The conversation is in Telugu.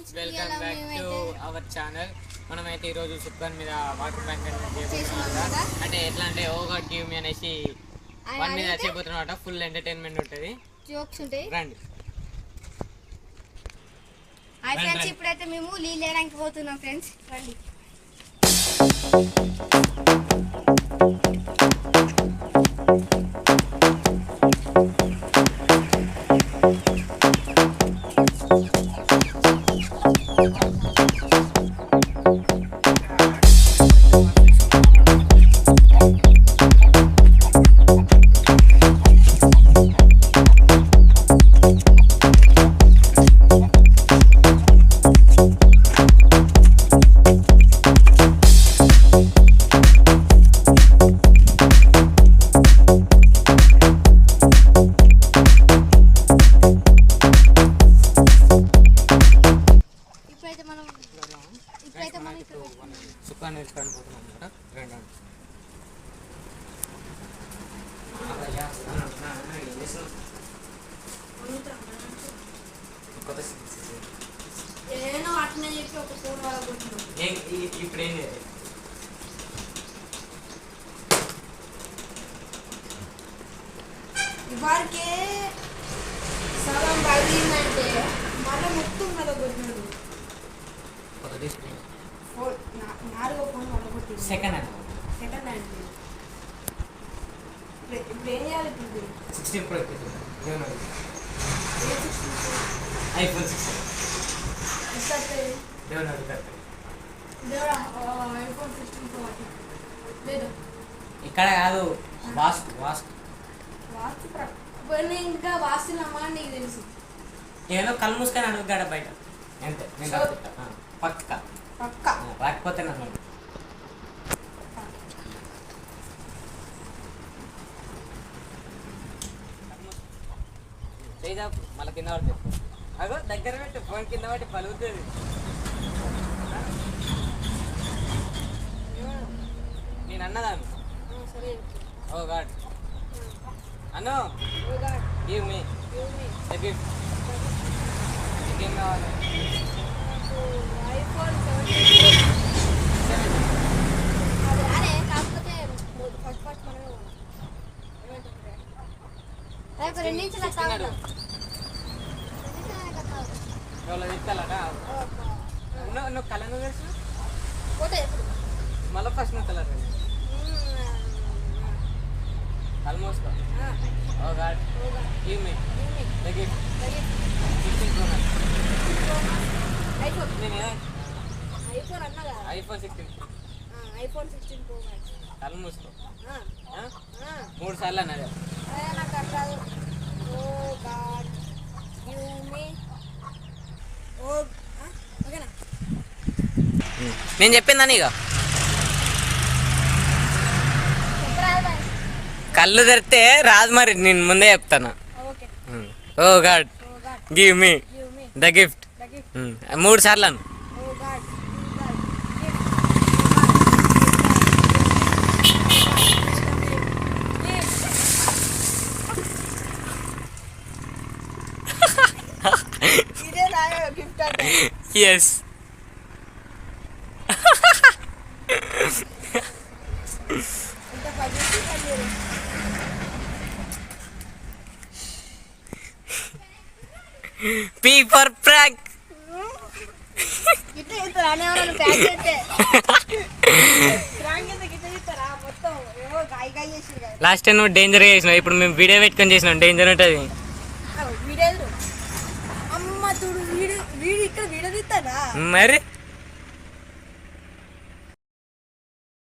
Friends, welcome back to our channel. మనమైతే ఈరోజు సుక్కన్ మీద వాటర్ బ్యాంక్ అంటే ఎట్లా అంటే ఓ గాడ్ గివ్ మీ అనేసి వన్ మీద చేయబోతున్నమాట. ఫుల్ ఎంటర్టైన్మెంట్ ఉంటుంది, జోక్స్ ఉంటాయి. రండి. హాయ్ ఫ్రెండ్స్, ఇప్పుడైతే మేము నీళ్ళు వేయడానికి పోతున్నాం ఫ్రెండ్స్, రండి. సుక్కాన్ని వేసుకోవడానికి పోతున్నాం అనమాట. రండి. ఇప్పుడు ఏం లేదు, ఇవాళకే సగం పడిందంటే మళ్ళీ మొత్తం నలగొట్టినాడు. నాలుగో ఫోన్ నలగొట్టి సెకండ్ హ్యాండ్ ఇప్పుడు ఏం చేయాలి? ఇప్పుడు 16 Pro ఐఫోన్ 16 దేవుడా ఐఫోన్ 16 Pro లేదు ఇక్కడ కాదు, వాస్తు వాస్తు వాస్తు ఇంకా వాస్తులమ్మా నీకు తెలుసు. ఏదో కళ్ళు మూసుకొని అడుగుతాడ బయట అంతే. నేను పక్క పక్క రాకపోతే నన్ను చేద్దాం. మళ్ళీ కింద పడుతుంది. అగో దగ్గర పెట్టి ఫోన్ కింద పట్టి పలుగుతుంది. నేను అన్నదాను. ఓ గాడ్ అను గివ్ మీ ద గిఫ్ట్. ఇంకేం కావాలి? ఐఫోన్ 17 కాకపోతే ఫస్ట్ మనమే తీసుకోవాలట. నువ్వు కలర్ తెలుసు మళ్ళీ ఫస్ట్ నువ్వు colour almost. Oh God give me the gift. 16 Pro Max. IPhone అన్నగా ఐఫోన్ 16 ఐఫోన్ 16 Pro Max. కళ్ళు మూసుకో. 3 సార్లు అన్నది. నాకు అర్థం. ఓ గాడ్ గివ్ మీ. ఓకేనా? నేను చెప్పిందని ఇక కళ్ళు తెరితే రాదు, మరి నేను ముందే చెప్తాను. Oh God give me the gift. 3 సార్లు అను. Yes. P for prank. Last time నువ్వు డేంజర్గా చేసినావు, ఇప్పుడు మేము వీడియో పెట్టుకొని చేసినాం. డేంజర్ ఉంటుంది. అమ్మ చూడు వీడు ఇక్కడ వీడియో తీస్తాడా మరి